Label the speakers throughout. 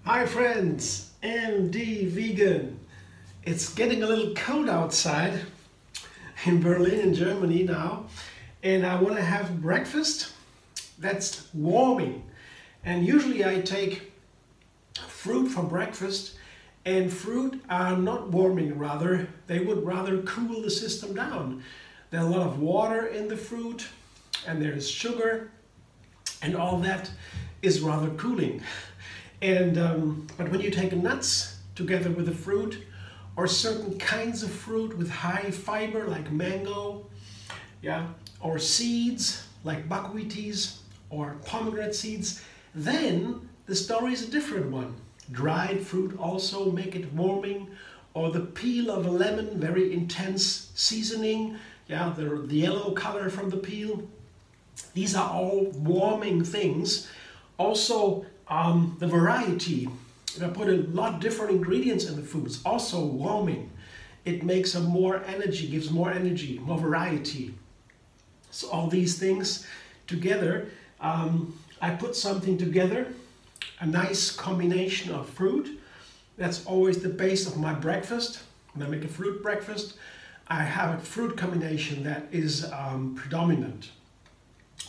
Speaker 1: Hi friends, MD Vegan. It's getting a little cold outside in Berlin in Germany now, and I want to have breakfast that's warming. And usually I take fruit for breakfast, and fruit are not warming, rather they would rather cool the system down. There's a lot of water in the fruit and there's sugar, and all that is rather cooling. And but when you take nuts together with the fruit, or certain kinds of fruit with high fiber like mango, yeah, or seeds like buckwheaties or pomegranate seeds, then the story is a different one. Dried fruit also make it warming, or the peel of a lemon, very intense seasoning, yeah, the yellow color from the peel. These are all warming things. Also, the variety, if I put a lot of different ingredients in the food, it's also warming. It makes them more energy, gives more energy, more variety. So all these things together, I put something together, a nice combination of fruit. That's always the base of my breakfast. When I make a fruit breakfast, I have a fruit combination that is predominant.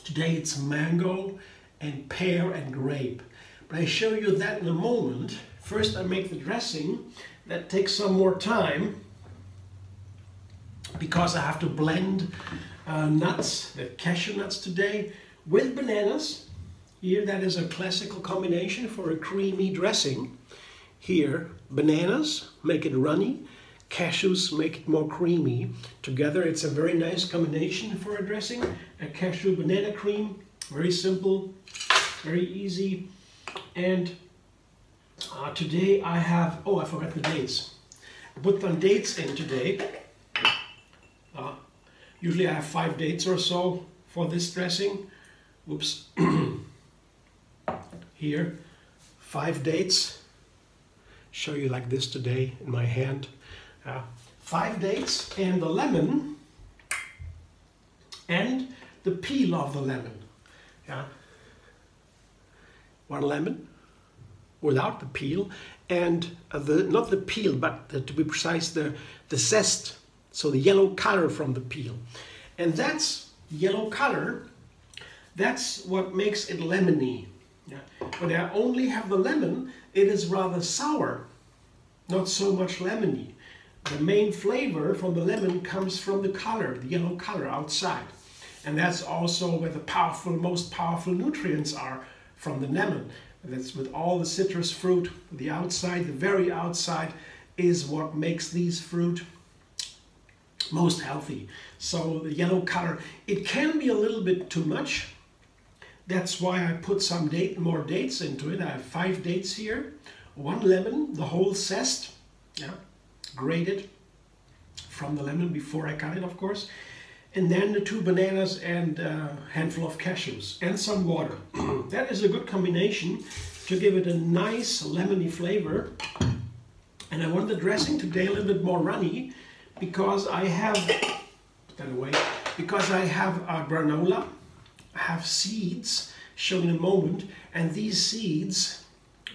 Speaker 1: Today it's mango and pear and grape. But I show you that in a moment. First I make the dressing. That takes some more time because I have to blend nuts, the cashew nuts today, with bananas. Here that is a classical combination for a creamy dressing. Here bananas make it runny, cashews make it more creamy. Together it's a very nice combination for a dressing. A cashew banana cream, very simple, very easy. And today I have, oh, I forgot the dates. I put some dates in today. Usually I have 5 dates or so for this dressing. Oops. Here, 5 dates. Show you like this today in my hand. 5 dates and the lemon and the peel of the lemon. Yeah. 1 lemon without the peel, and not the peel, but to be precise, the zest, so the yellow color from the peel. And that's yellow color, that's what makes it lemony. Yeah. When I only have the lemon, it is rather sour, not so much lemony. The main flavor from the lemon comes from the color, the yellow color outside. And that's also where the most powerful nutrients are, from the lemon. That's with all the citrus fruit. The outside, the very outside, is what makes these fruit most healthy. So the yellow color, it can be a little bit too much. That's why I put some more dates into it. I have 5 dates here, 1 lemon, the whole zest, yeah, grated from the lemon before I cut it, of course. And then the 2 bananas and a handful of cashews and some water. That is a good combination to give it a nice lemony flavor. And I want the dressing today a little bit more runny because I have, put that away, because I have granola, I have seeds, shown in a moment, and these seeds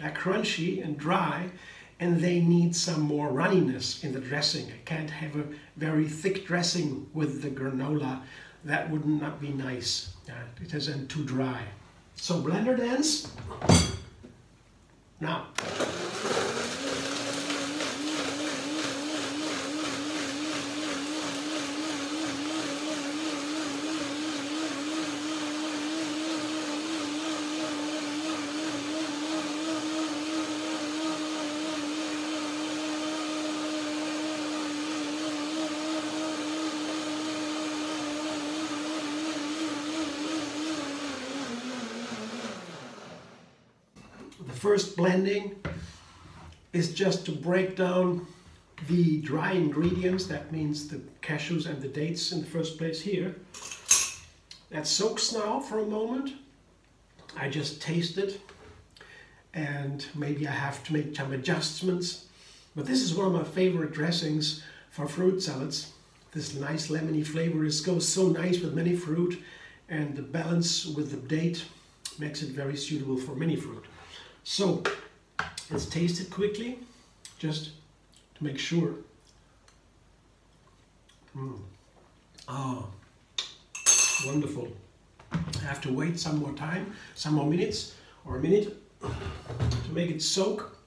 Speaker 1: are crunchy and dry, and they need some more runniness in the dressing. I can't have a very thick dressing with the granola. That would not be nice. It isn't too dry. So blender dance. Now. The first blending is just to break down the dry ingredients. That means the cashews and the dates in the first place here. That soaks now for a moment. I just taste it. and maybe I have to make some adjustments. But this is one of my favorite dressings for fruit salads. This nice lemony flavor goes so nice with many fruit, and the balance with the date makes it very suitable for many fruit. So let's taste it quickly, just to make sure. Ah, wonderful. I have to wait some more time, some more minutes, or a minute, to make it soak,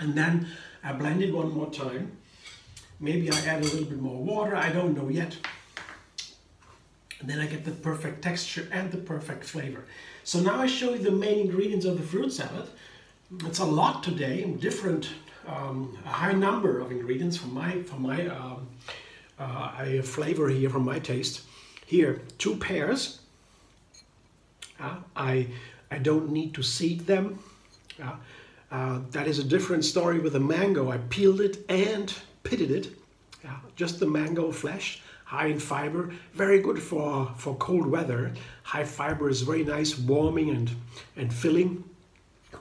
Speaker 1: and then I blend it one more time. Maybe I add a little bit more water, I don't know yet. And then I get the perfect texture and the perfect flavor. So now I show you the main ingredients of the fruit salad. It's a lot today, different, a high number of ingredients for my flavor here, from my taste. Here, 2 pears. I don't need to seed them. That is a different story with the mango. I peeled it and pitted it. Just the mango flesh, high in fiber, very good for cold weather. High fiber is very nice, warming and filling.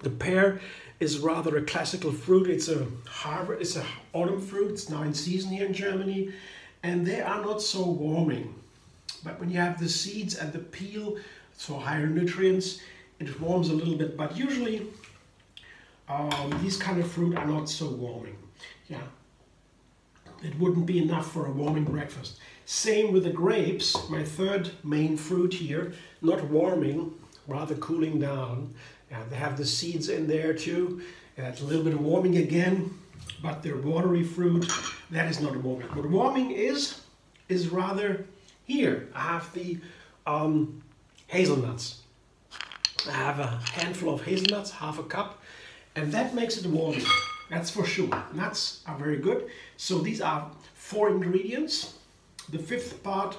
Speaker 1: The pear is rather a classical fruit. It's a autumn fruit. It's now in season here in Germany, and they are not so warming. But when you have the seeds and the peel, so higher nutrients, it warms a little bit. But usually these kind of fruit are not so warming. Yeah, it wouldn't be enough for a warming breakfast. Same with the grapes, my third main fruit here, not warming, rather cooling down. They have the seeds in there too. It's a little bit of warming again, but they're watery fruit. That is not warming. What warming is rather here. I have the hazelnuts. I have a handful of hazelnuts, half a cup, and that makes it warming. That's for sure. Nuts are very good. So these are 4 ingredients. The 5th part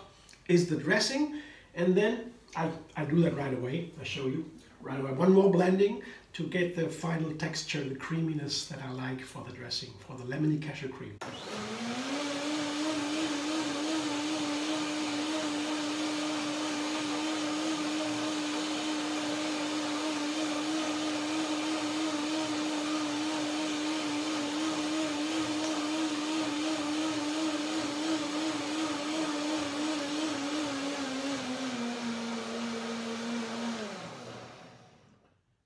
Speaker 1: is the dressing, and then I do that right away. I show you right away. One more blending to get the final texture, the creaminess that I like for the dressing, for the lemony cashew cream.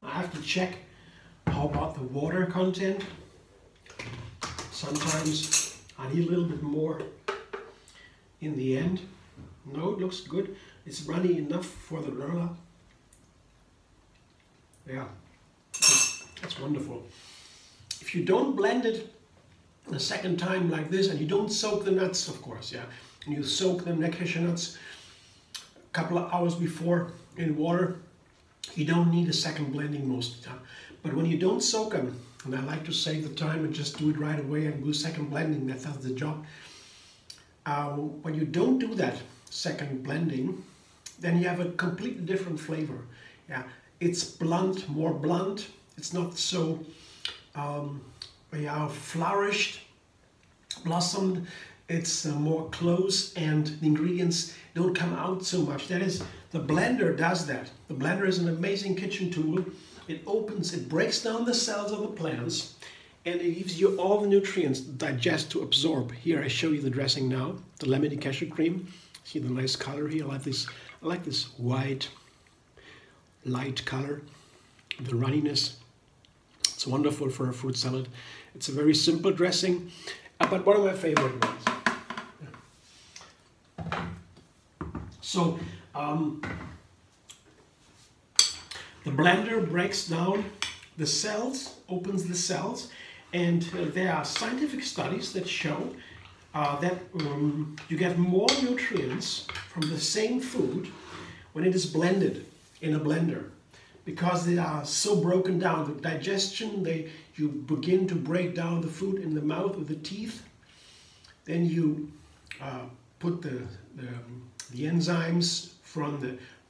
Speaker 1: I have to check how about the water content. Sometimes I need a little bit more in the end. No, it looks good. It's runny enough for the granola. Yeah, that's wonderful. If you don't blend it a second time like this, and you don't soak the nuts, of course, yeah, and you soak them, the cashew nuts, a couple of hours before in water, you don't need a second blending most of the time. But when you don't soak them, and I like to save the time and just do it right away and do second blending, that does the job. When you don't do that second blending, then you have a completely different flavor. Yeah, it's blunt, more blunt. It's not so flourished, blossomed. It's more close, and the ingredients don't come out so much. That is, the blender does that. The blender is an amazing kitchen tool. It opens, it breaks down the cells of the plants, and it gives you all the nutrients to digest, to absorb. Here I show you the dressing now, the lemony cashew cream. See the nice color here. I like this white, light color, the runniness. It's wonderful for a fruit salad. It's a very simple dressing, but one of my favorite ones. So the blender breaks down the cells, opens the cells, and there are scientific studies that show that you get more nutrients from the same food when it is blended in a blender, because they are so broken down. The digestion, you begin to break down the food in the mouth with the teeth. Then you put the enzymes from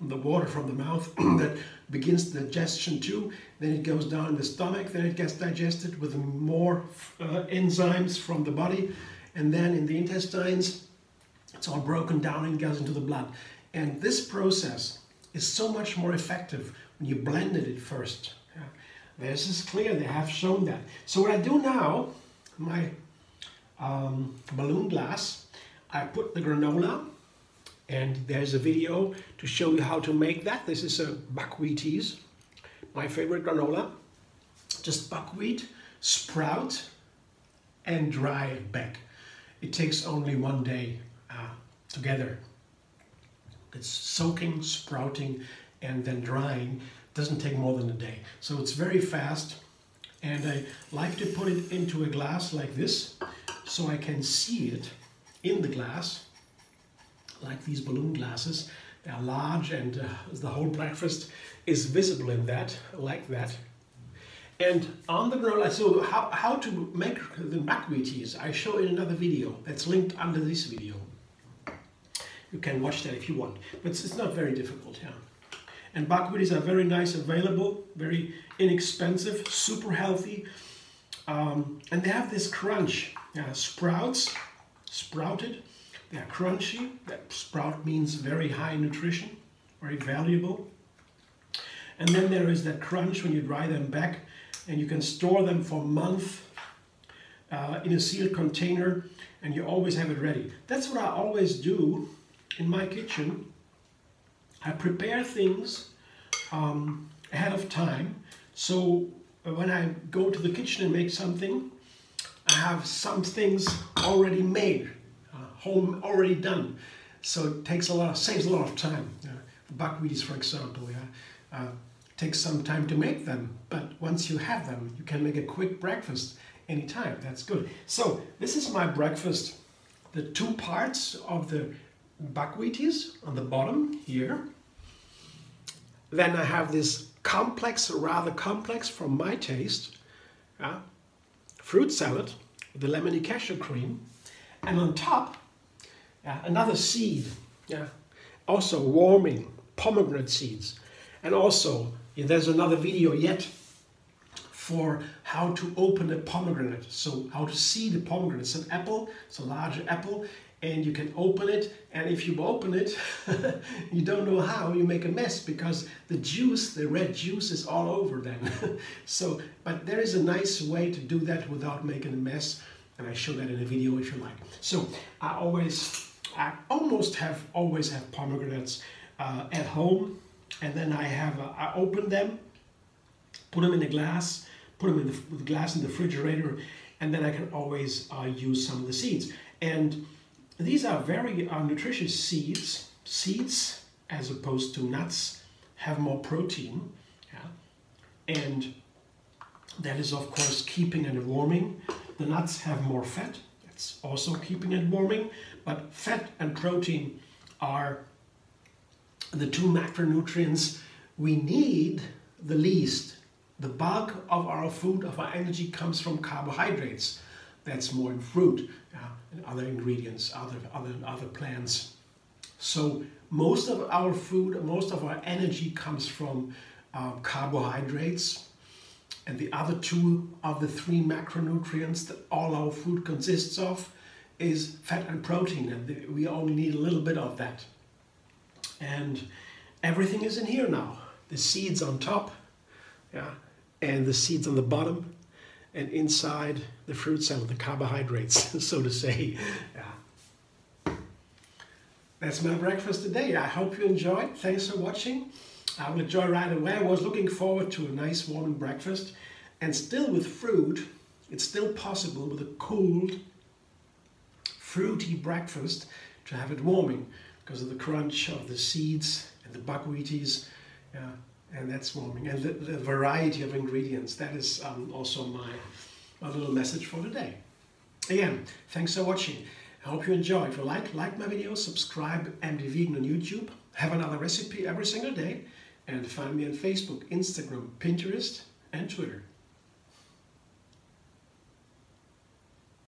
Speaker 1: the water from the mouth that begins the digestion too. Then it goes down in the stomach. Then it gets digested with more enzymes from the body. And then in the intestines, it's all broken down and goes into the blood. And this process is so much more effective when you blended it first. This is clear, they have shown that. So what I do now, my balloon glass, I put the granola, and there's a video to show you how to make that. This is a buckwheaties, my favorite granola. Just buckwheat, sprout, and dry it back. It takes only 1 day together. It's soaking, sprouting, and then drying. Doesn't take more than a day. So it's very fast, and I like to put it into a glass like this so I can see it in the glass, like these balloon glasses. They are large, and the whole breakfast is visible in that, like that. And on the granola, so how to make the buckwheaties, I show in another video that's linked under this video. You can watch that if you want, but it's not very difficult. Yeah. And buckwheaties are very nice, available, very inexpensive, super healthy, and they have this crunch. Sprouts, sprouted, they are crunchy. That sprout means very high nutrition, very valuable. And then there is that crunch when you dry them back, and you can store them for a month in a sealed container, and you always have it ready. That's what I always do in my kitchen. I prepare things ahead of time, so when I go to the kitchen and make something, I have some things already made, home already done. So it takes saves a lot of time. Buckwheaties, for example, takes some time to make them, but once you have them, you can make a quick breakfast anytime. That's good. So this is my breakfast. The two parts of the buckwheaties on the bottom here. Then I have this complex, rather complex from my taste, fruit salad with the lemony cashew cream, and on top another seed, also warming pomegranate seeds, and also there's another video yet for how to open a pomegranate, so how to seed a pomegranate. It's an apple, it's a large apple, and you can open it, and if you open it, you don't know how, you make a mess because the juice, the red juice is all over then. So, but there is a nice way to do that without making a mess, and I show that in a video if you like. So I always always have pomegranates at home, and then I open them, put them in a glass, put them in the glass in the refrigerator, and then I can always use some of the seeds. And these are very nutritious seeds. Seeds, as opposed to nuts, have more protein, and that is of course keeping and warming. The nuts have more fat. That's also keeping and warming. But fat and protein are the two macronutrients we need the least. The bulk of our food, of our energy, comes from carbohydrates. That's more in fruit and other ingredients, other plants. So most of our food, most of our energy comes from carbohydrates, and the other two of the three macronutrients that all our food consists of is fat and protein, and we only need a little bit of that. And everything is in here now. The seeds on top, and the seeds on the bottom, and inside the fruit salad, the carbohydrates, so to say. That's my breakfast today. I hope you enjoyed. Thanks for watching. I will enjoy right away. I was looking forward to a nice warm breakfast, and still with fruit, it's still possible with a cooled, fruity breakfast to have it warming because of the crunch of the seeds and the buckwheaties. And that's warming, and the variety of ingredients. That is also my little message for today. Again, thanks for watching. I hope you enjoy. If you like my videos, subscribe MD Vegan on YouTube. Have another recipe every single day, and find me on Facebook, Instagram, Pinterest, and Twitter.